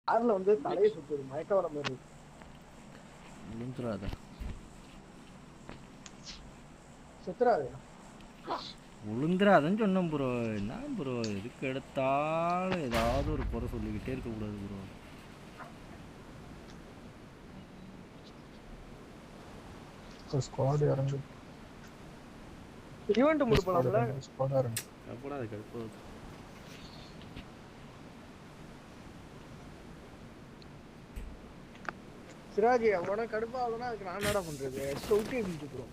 கார்ல வந்து தலையை சுத்துது, மயக்கம் வர மாதிரி இருக்கு. விழுந்துடாத. சுத்துறாது. விழுந்துடாதன்னு சொன்னேன் ப்ரோ. என்ன ப்ரோ எதுக்கு எடுத்தாலும் ஏதாவது ஒரு குறை சொல்லிக்கிட்டே இருக்கக்கூடாது ப்ரோ. ஸ்குவாட் இறங்கு. ஈவென்ட் மூடு போலாம்ல. ஸ்குவாட் இறங்கு. கப்படாது கடுப்பாது. சிராஜி உடனே கடுப்பாகுதுன்னா அதுக்கு நான் என்னடா பண்றது? ஸ்கவுட்டே இருந்துட்டு ப்ரோ.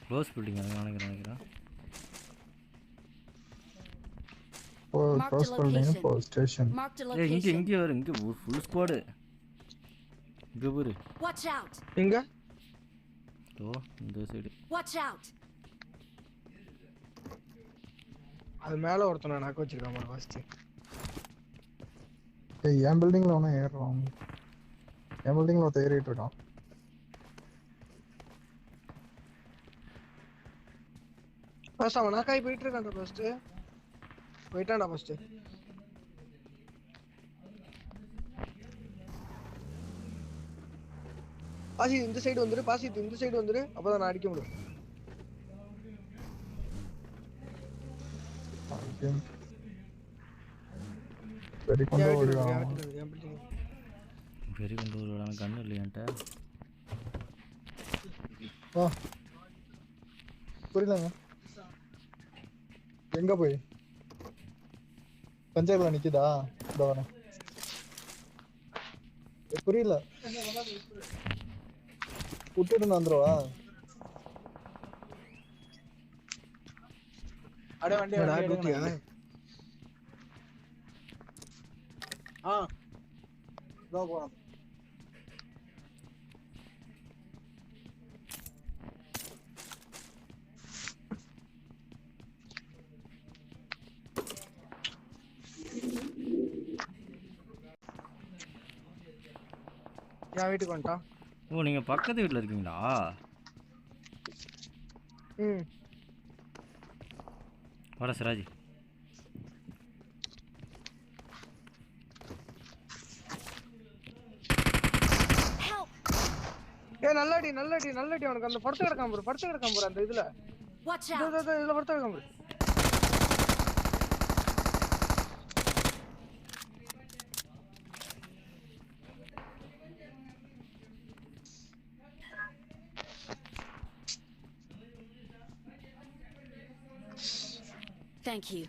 க்ளோஸ் பில்டிங் நினைக்கிறேன். க்ளோஸ் பில்டிங் போ ஸ்டேஷன். இங்கே வரு. இங்கே ஃபுல் ஸ்குவாடு. இங்கே பாரு. Watch out. எங்க? ஓ இந்த சைடு. Watch out. அது மேல ஒருத்தனை நாக்க வச்சிருக்கான் பாரு ஃபர்ஸ்ட். ஏய் என் பில்டிங்ல ஒண்ணு ஏறுறான். என் பில்டிங்ல ஒருத்தன் ஏறிட்டு இருக்கான். ஃபர்ஸ்ட் அவன் நாக்காய் போயிட்டு இருக்கான்டா ஃபர்ஸ்ட். போயிட்டான்டா ஃபர்ஸ்ட். பாசி இந்த சைடு வந்துரு, பாசி இந்த சைடு வந்துரு, அப்பதான் நான் அடிக்க முடியும். வெரி கொண்டு ஓடுறான். வெரி கொண்டு ஓடுறான். கண்ணு இல்லையான்ட்ட. வா. புரியலங்க. எங்க போய்? பஞ்சாயத்துல நிக்குதா? இதோ வரேன். புரியல. விட்டுட்டு வந்துருவா. அட வண்டி எடுங்க. இதோ போறோம். யா வீட்டுக்கு வந்துட்டான். ஓ நீங்கள் பக்கத்து வீட்டில் இருக்கீங்களா? வர சிராஜி. நல்லடி அவனுக்கு அந்த படத்தை கிடக்காம போற அந்த இதுல. Watch out. இதுல படத்தை கிடக்காம போற. Thank you.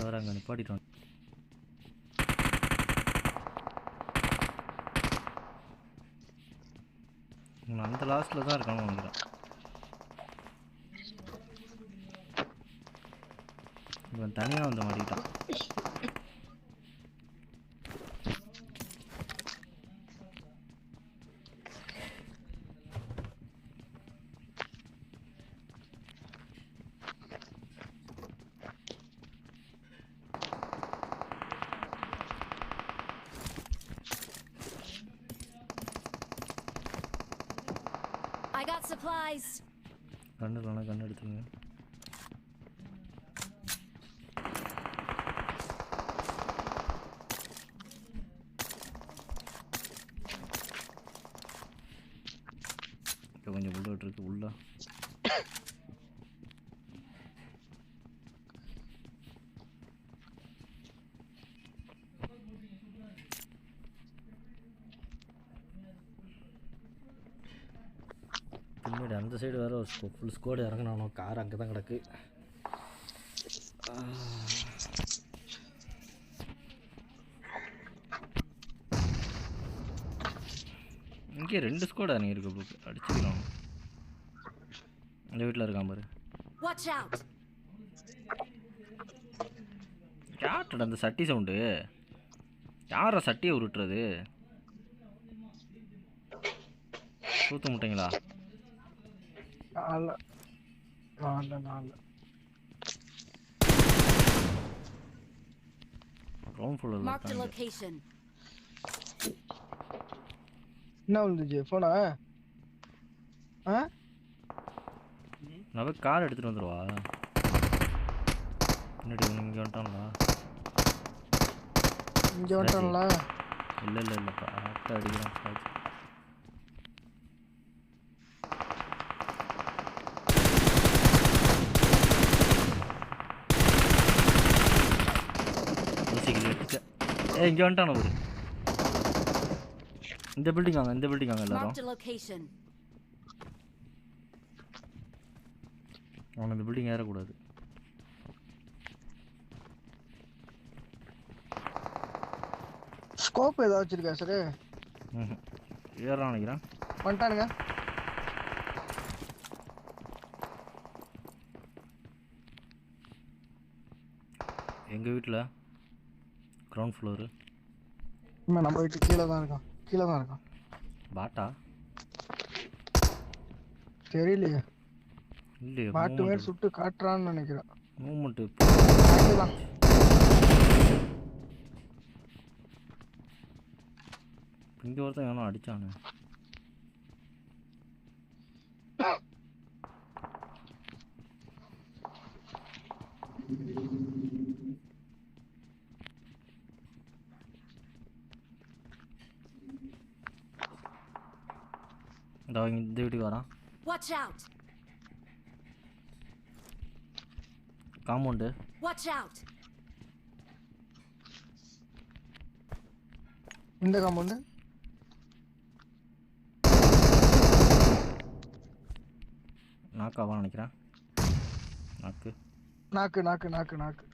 வர அங்கே நிப்பாட்டிட்டோம். அந்த லாஸ்ட்டில் தான் இருக்கான்னு நினைக்கிறேன். இவன் தனியாக வந்து மாட்டிக்கிட்டான். I got supplies. கண்ணு எடுத்துருங்க. இப்போ கொஞ்சம் புல்லட் இருக்கு உள்ள. பின்னாடி அந்த சைடு வேறு ஒரு ஃபுல் ஸ்குவாடு இறங்கினானோ. கார் அங்கே தான் கிடக்கு. இங்கே 2 ஸ்குவாடு இறங்கி இருக்கு ப்ரோ. அடிச்சுக்கலாம். அந்த வீட்டில் இருக்கான் பாரு. Watch out. யார்டா அந்த சட்டி சவுண்டு? யாரா சட்டியை உருட்டுறது? சூத்த முட்டைங்களா? கிரவுண்ட் ஃப்ளோரில் Marked a இருக்காங்க. location. என்ன விழுந்துச்சு போனா? நான் போய் கார் எடுத்துகிட்டு வந்துடுவா. பின்னாடி இங்கே வந்துட்டாங்களா? இங்க வந்துட்டாங்களா? இல்லை இல்லை இல்லைப்பா, ஆட்டை அடிக்கிறான் சார்ஜ். இங்கே வந்துட்டான ஒரு இந்த பில்டிங் வாங்க, இந்த பில்டிங் வாங்க எல்லாரும். Marked a location. அவன் இந்த பில்டிங் ஏறக்கூடாது. ஸ்கோப் ஏதாவது வச்சிருக்கா சார்? ஏறான் நினைக்கிறேன். வந்துட்டானுங்க. எங்கள் வீட்டில் கிரவுண்ட் ஃப்ளோரு. நம்ம வீட்டு கீழே தான் இருக்கான். கீழே தான் இருக்கான். பாட்டா தெரியலையே. இல்லையே, பாட்டு மேல் சுட்டு காட்டுறான்னு நினைக்கிறேன். மூமெண்ட்டு அதுதான். இங்கே ஒருத்தன் எவனோ அடித்தானு. இந்த வீட்டுக்கு வரான். Watch out. Compound. Watch out. இந்த காம்பவுண்டு. நாக்காவான்னு நினைக்கிறேன். நாக்கு நாக்கு நாக்கு நாக்கு நாக்கு.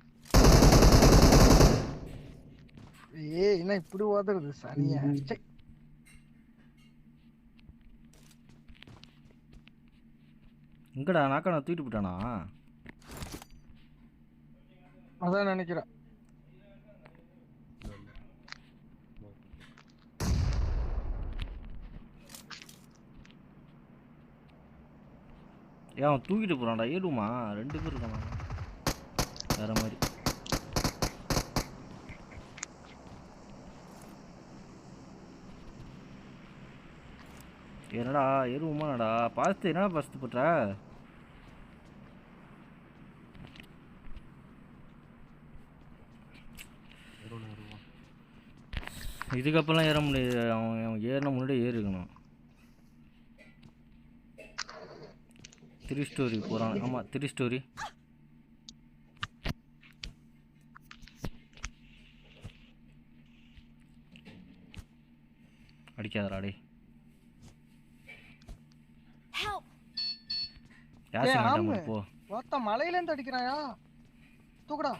ஏய் என்ன இப்படி ஓதுறது சனியா? சே. எங்கடா நாக்கா நான் தூக்கிட்டு போட்டானா? அதான் நினைக்கிறேன். ஏன் அவன் தூக்கிட்டு போகிறான்டா? ஏறுமா? 2 பேர் இருக்கானா வேற மாதிரி. என்னடா எருவுமாடா? பார்த்து என்னடா பார்த்து போட்ட? இதுக்கப்புறம்லாம் ஏற முடியாது. அவன் ஏறின முன்னாடியே ஏறிக்கணும். 3 ஸ்டோரி போகிறான். ஆமாம் 3 ஸ்டோரி. அடிக்காதடா டே. Help. யாசி மாட்டாம போ. வாத்தா மலையில இருந்து அடிக்கறாயா? தூக்குடா.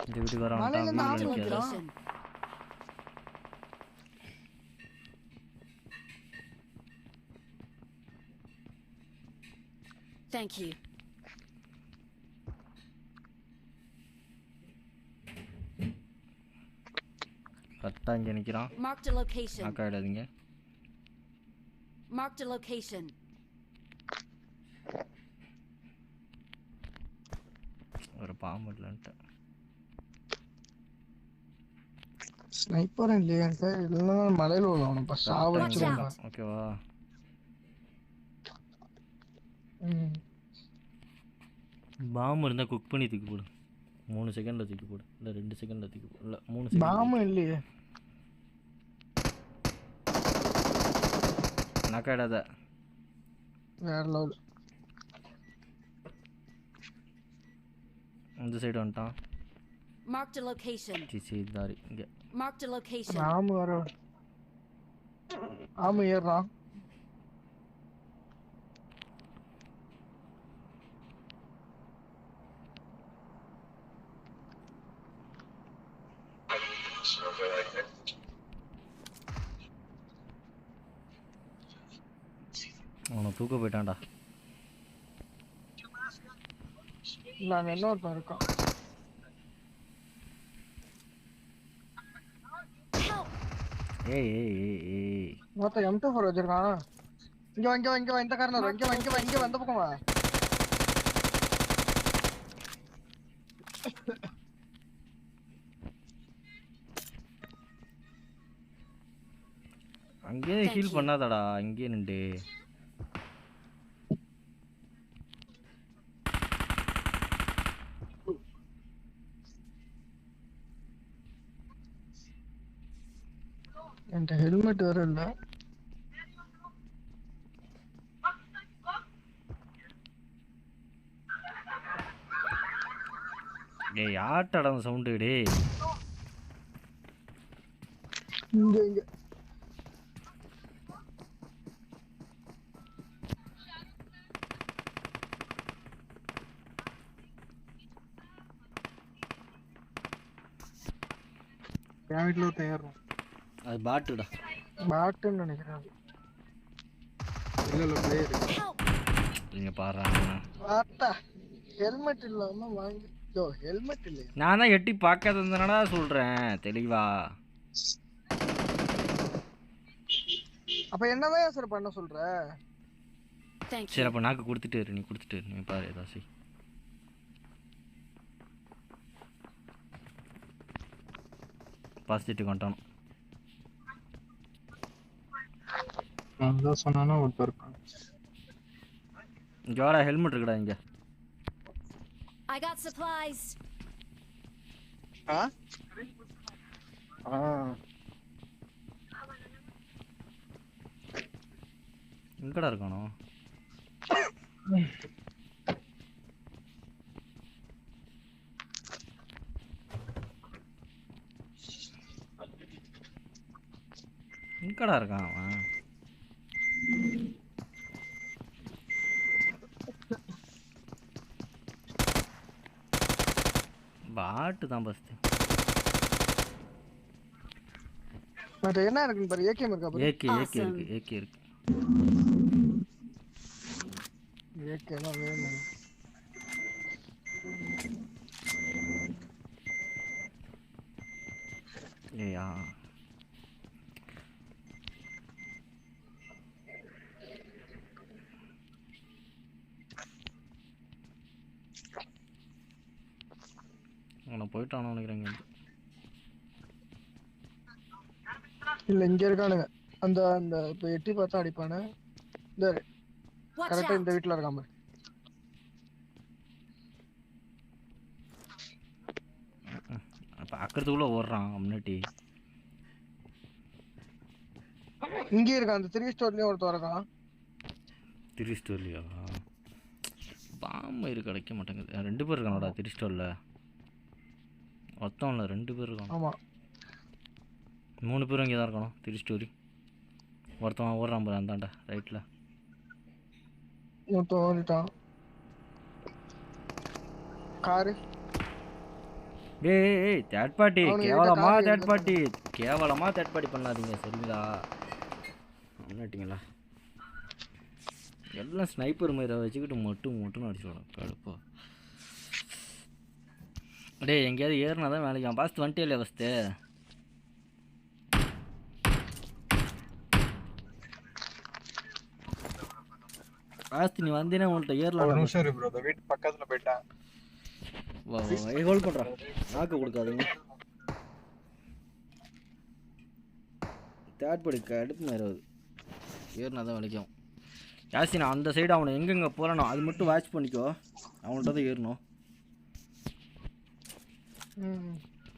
இந்த வீட்டுக்கு வரான். மலையில இருந்து Marked a ஆளு வைக்கிறான். location. Thank you. கரெக்டா இங்கே நிற்கிறான். Marked a location. ஆக்காயிடாதீங்க. Marked a location. ஒரு பாம்பு இல்லைன்ட்டு. ஸ்னைப்பர் இல்லையா சார்? இல்லைன்னா மலையில விழுவான். இப்போ சாவடிச்சிருவான். ஓகேவா? பாம்பு இருந்தால் குக் பண்ணி தூக்கி போடு. 3 செகண்டில் தூக்கி போடு. இல்லை 2 செகண்டில் தூக்கி போடு. இல்லை 3 செகண்ட். பாம்பு இல்லையே. நக்காயிடாத. வேற லெவல். இந்த சைடு வந்துட்டான். Marked a location. சரி தாரி இங்கே. Marked a location. ஆமு வர. ஆமு ஏறான். அவனை தூக்க போயிட்டான்டா. நாங்கள் இன்னொருத்தன் இருக்கோம். Help. ஏய் ஏய் ஏய் ஏய். மொத்தம் M24 வச்சிருக்கான். இங்க வா இங்க வா இங்க வா. இந்த காரணம் இங்க வா இங்க வா இங்க வந்த பக்கம் வா. அங்கேயே Thank ஹீல் you. பண்ணாதடா இங்கேயே நின்று. என்கிட்ட ஹெல்மெட் வேற இல்ல. டேய் யார்ட்டடா சவுண்டு டேய். இங்க என் வீட்டுல ஒருத்தன் ஏறுறான். அது பாட்டுடா. பாட்டுன்னு நினைக்கிறேன். இல்ல பிளேயர். Help! நீங்க பாரு. பாட்டா ஹெல்மெட் இல்லாம வாங்கி ஹெல்மெட் இல்லையா? நான் தான் எட்டி பார்க்காததுனால சொல்றேன் தெளிவா. அப்ப என்னதான் சார் பண்ண சொல்ற? Thank சரி you. அப்போ நாக்கு கொடுத்துட்டு இரு, நீ கொடுத்துட்டு இரு, நீ பாரு ஏதாச்சும். பாசிட்டிவ் கொண்டானோம். நான் தான் சொன்னானா ஒருத்தர் இருக்கான். இங்கே வாடா ஹெல்மெட் இருக்குடா இங்கே. I got supplies. எங்கடா இருக்கானோ? எங்கடா இருக்கான் அவன்? பாட்டு தான் பஸ்ட். மற்ற என்ன இருக்குன்னு பாரு. ஏகேம் இருக்கா பாரு. ஏகே ஏகே இருக்கு, ஏகே இருக்கு. ஏகேலாம் வேணும். ஏயா நான் போயிட்டானு நினைக்கிறேங்க. இல்ல இங்க இருக்கானுங்க. அந்த அந்த இப்ப எட்டி பார்த்தா அடிப்பானு. இந்த Watch கரெக்டா out. இந்த வீட்ல இருக்கான் பாரு. பார்க்கறதுக்குள்ள ஓடுறான் முன்னாடி. இங்கே இருக்கான். அந்த 3 ஸ்டோர்லயே ஒருத்தர் இருக்கான். 3 ஸ்டோர்லையா? பாம்பு இரு கிடைக்க மாட்டேங்குது. 2 பேர் இருக்கானோடா 3 ஸ்டோரில். ஒருத்தவன்ல 2 பேர் இருக்கான். ஆமா 3 பேரும் இங்கே தான் இருக்கணும் 3 ஸ்டோரி. ஒருத்தவன் ஓடுறான் பாரு அந்தாண்டா ரைட்டில். ஒருத்தன் ஓடிட்டான். காரு ஏய் தேர்ட் பார்ட்டி அவனுக்கு கேவலமா காப்பி தேர்ட் பார்ட்டி கேவலமா தேர்ட் பார்ட்டி பண்ணாதீங்க சரிங்களா? முன்னாட்டிங்களா எல்லாம் ஸ்னைப்பர் மாதிரி வச்சுக்கிட்டு மட்டும் அடிச்சுடும் கடுப்பா. டேய் எங்கேயாவது ஏறினா தான் வேலைக்கு. பாஸ்ட் வந்துட்டே இல்லையா ஃபஸ்ட்டு? பாஸ்ட் நீ வந்தீங்கன்னா உங்கள்கிட்ட ஏறலாம். ஒரு நிமிஷம் இரு ப்ரோ. அந்த வீட்டு பக்கத்துல போயிட்டேன். வா ஹோல்ட் பண்ணுறான். நாக்கு கொடுக்காதீங்க. தேர்ட் படிக்க அடுப்பு மாதிரி ஏறினா தான் வலிக்கும். யாசி நான் அந்த சைடு அவனை எங்கெங்கே போகிறானோ அது மட்டும் வாட்ச் பண்ணிக்கோ. அவங்கள்ட்ட தான் ஏறணும்.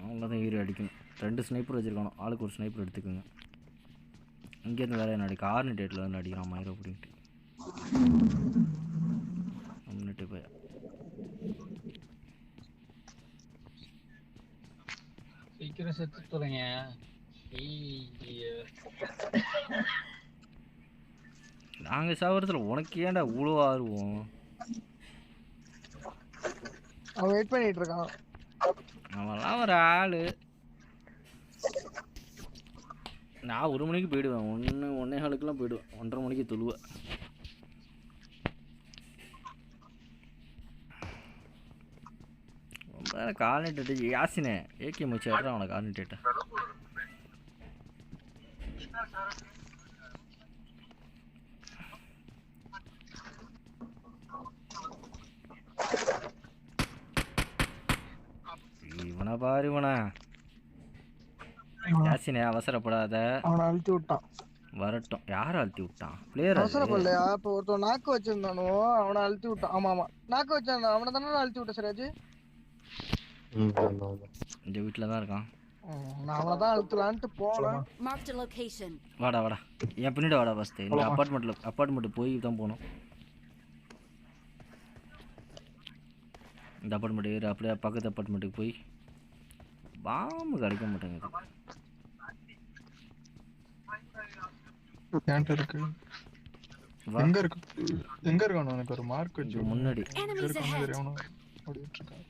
அவங்கள தான் ஏறி அடிக்கணும். 2 ஸ்னைப்பர் வச்சுருக்கானோ. ஆளுக்கு ஒரு ஸ்னைப்பர் எடுத்துக்கோங்க. இங்கேருந்து வேறு என்ன அடிக்க ஆர்னிடேட்டில் வந்து அடிக்கிறான் மயிரோ அப்படின்ட்டு. முன்னிட்டு போய் சீக்கிரம் செத்து தொலைங்க. நாங்கள் சாவரத்தில் உனக்கு ஏன்டா இவ்வளோ ஆர்வம்? அவன் வெயிட் பண்ணிட்டு இருக்கான். அவன்லாம் ஒரு ஆள். நான் 1 மணிக்கு போயிடுவேன். 1:15 போயிடுவேன். 1:30 மணிக்கு தொழுவேன். ரொம்ப கார்னேட் யாசினே ஏகே முடிச்சு ஆடுறான் அவனை கார்னேட்டை. இவனை பாரு இவனா. யாசினே அவசரப்படாத. அவனை அழுத்தி விட்டான். வரட்டும். யாரை அழுத்தி விட்டான்? பிளேயர் அவசரப்படலையா? இப்போ ஒருத்தன் நாக்கு வச்சிருந்தானோ அவனை அழுத்தி விட்டான். ஆமா ஆமா நாக்கு வச்சான், அவனை தானே அழுத்தி விட்டேன் சிராஜ். இந்த வீட்டில் தான் இருக்கான். நான் அவனை தான் அழுத்தலான்ட்டு போனேன். Marked a location. வாடா வாடா, என் பின்னாடி வாடா. ஃபஸ்ட்டு இந்த அப்பார்ட்மெண்ட்டு போய் தான் போகணும். இந்த அப்பார்ட்மெண்ட் ஏறி அப்படியே பக்கத்து அப்பார்ட்மெண்ட்டுக்கு போய் பாம்பு கிடைக்க மாட்டேங்குது. என்கிட்ட இருக்கு. எங்க இருக்கு? எங்க இருக்கானோ எனக்கு ஒரு மார்க் வச்சு முன்னாடி Enemies ahead. தெரியாம ஓடிட்டு இருக்கான்.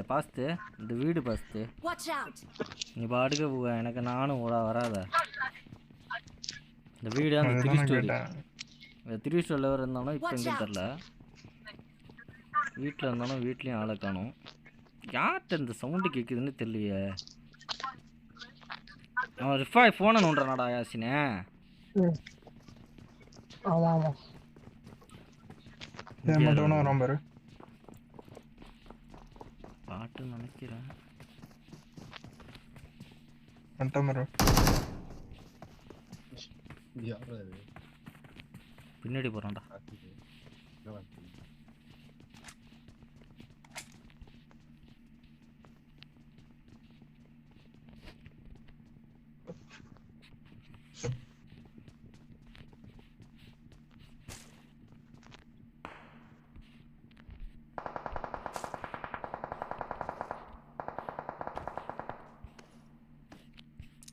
பாஸ்து இந்த வீடு பாஸ்து. Watch out. நீ பாட்டுக்கு எனக்கு நானும் வராத. இந்த வீடு அந்த 3 ஸ்டோரி. இந்த 3 ஸ்டோரில் வேறு இருந்தாலும் இப்போ எங்கேயும் தெரில. வீட்டில் இருந்தாலும் வீட்லேயும் ஆளை காணும். யார்கிட்ட இந்த சவுண்டு கேட்குதுன்னு தெரியலையே. அவன் ரிஃபாய் ஃபோனை நோண்டுறானாடா யாசினே. ஆமா ஆமா மட்டும் வராம பாரு. பாட்டுன்னு நினைக்கிறேன். பின்னாடி போகிறான்டா.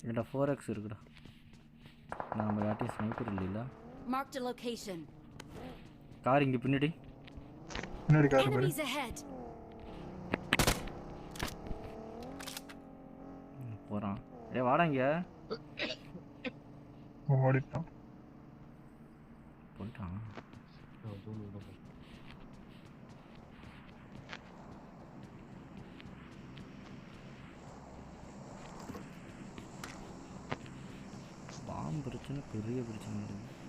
என்கிட்ட 4x இருக்குடா. நம்ம யார்ட்டையும் ஸ்னைப்பர் இல்லைல்ல. Marked a location. கார் இங்கே பின்னாடி கார் பாரு. Enemies ahead. போகிறான். வாடா இங்கே. ஓடிட்டான். போயிட்டான். பாம்பு பிரச்சனை பெரிய பிரச்சனை இருக்குது.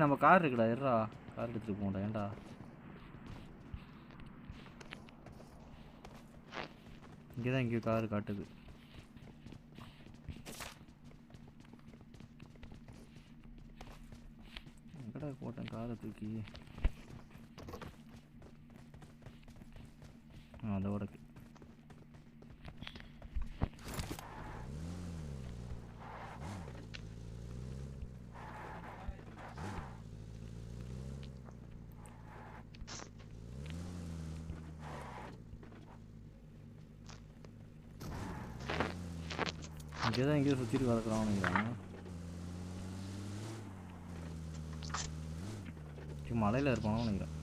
நம்ம கார் இருக்குடா. இருடா, கார் எடுத்துகிட்டு போகண்டா. ஏன்டா இங்கே தான் இங்கேயும் கார் காட்டுது. எங்கடா போட்டேன் காரை தூக்கி? அதோட இங்கே தான் எங்கேயோ சுற்றிட்டு வளர்க்குறான். மலையில் இருப்பானு நினைக்கிறேன்.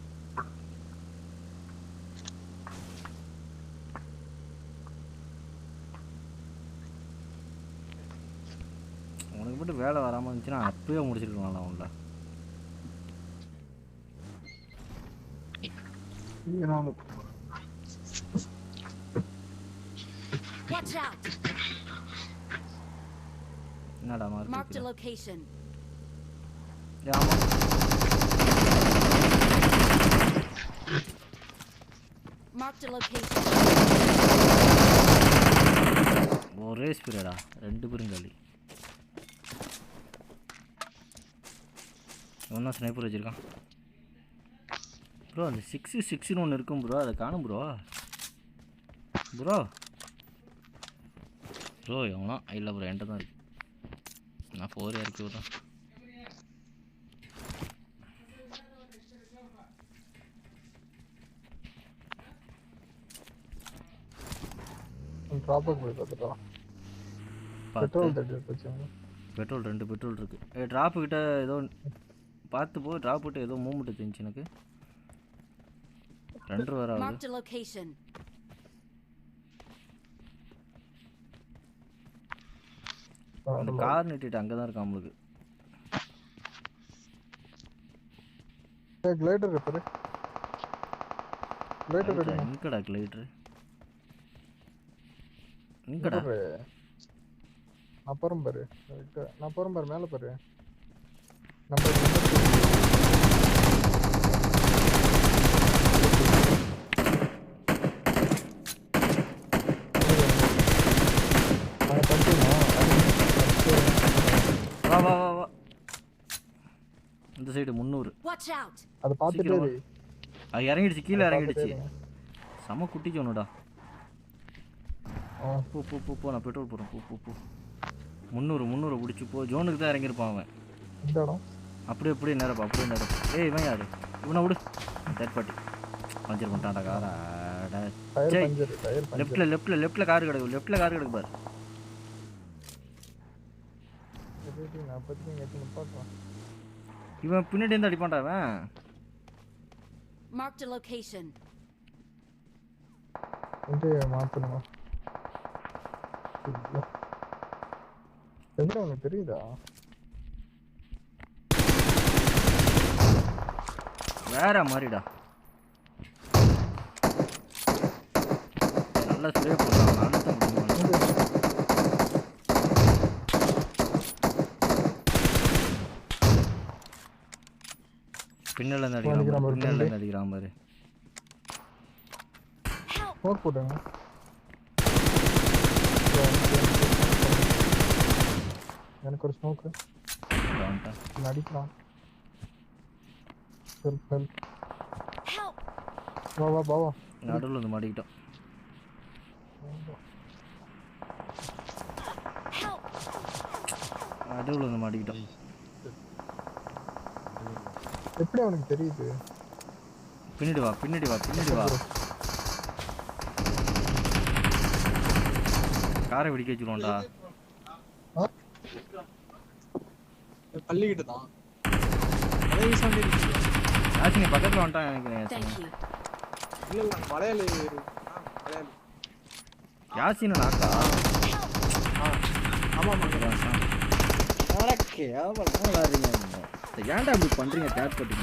உனக்கு மட்டும் வேலை வராமல் இருந்துச்சுன்னா அப்பயே முடிச்சிருக்கலாம். அவன்ல Watch out. என்னடா Marked a location. ஆமா Marked a location. ஒரே ஸ்பீடா 2 பேரும் காலி. ஒன்றா ஸ்னைப்பர் வச்சுருக்கான் ப்ரோ. அந்த 6-6ன்னு ஒன்று இருக்கும் ப்ரோ, அதை காணும் ப்ரோ. ப்ரோ எவனா இல்லை ப்ரோ, என்கிட்ட தான் இருக்கு. நான் 4 இறக்கி விட்றேன். பெட்ரோல் 2 பெட்ரோல் இருக்கு. ட்ராப்பு கிட்ட ஏதோ பார்த்து போ. ட்ராப் கிட்ட ஏதோ மூவ்மெண்ட் தெரிஞ்சு எனக்கு. 2 வர ஆகுது. அந்த கார் நிட்டிட்டு அங்கே தான் இருக்கு நம்மளுக்கு. கிளைடர் ரிப்பேர் லைட்டர் அடிங்க. எங்கடா கிளைட்ரு எங்கடா நான் போறேன் பாரு. நான் போறேன் பாரு, மேல பாரு. வா வா வா வா இந்த சைடு 300. Watch out! அதை பார்த்துட்டே சீக்கிரமா. இரு. அது இறங்கிடுச்சு, கீழே இறங்கிடுச்சு. பார்த்துட்டே செம குட்டிக்கு ஒன்றுடா. ஆ. போ போ போ போ, நான் பெட்ரோல் போடுறேன். போ போ போ 300 பிடிச்சி போ. ஜோனுக்கு தான் இறங்கியிருப்பான் அவன். இந்த இடம் அப்படியே நேரப்பா, அப்படியே நேரப்பா. ஏய் இவன் யாரு? இவனை விடு. தேர்ட் பார்ட்டி பஞ்சர் பண்ணிட்டான்டா காரா. Tyre puncture. லெஃப்ட்ல கார் கிடக்கு பாரு. நான் பத்தி நீங்க பார்க்கலாம். இவன் பின்னாடி இருந்து அடிப்பான்டா அவன். Marked a location. வந்து மாத்தணுமா? எங்க உனக்கு தெரியுதா? வேற மாதிரிடா. நல்லா ஸ்ப்ரே போடுறான். அழுத்த முடியுமா? பின்னால இருந்து அடிக்கிறான் பாரு. ஸ்மோக் போடுங்க. எனக்கு ஒரு ஸ்மோக் அடிக்கலாம். ஹெல்ப் வா வா வா. நடுவில் வந்து மாட்டிக்கிட்டோம். எப்படி அவனுக்கு தெரியுது? பின்னாடி வா. காரை வெடிக்க வச்சுருவோம்டா. பள்ளிக்கிட்ட தான் யாசினி பக்கத்தில் வந்துட்டான் நினைக்கிறேன். Thank you. இல்ல மலையாளி யாசின நாக்கா. ஆமா ஏன்டா இப்படி பண்றீங்க? Third party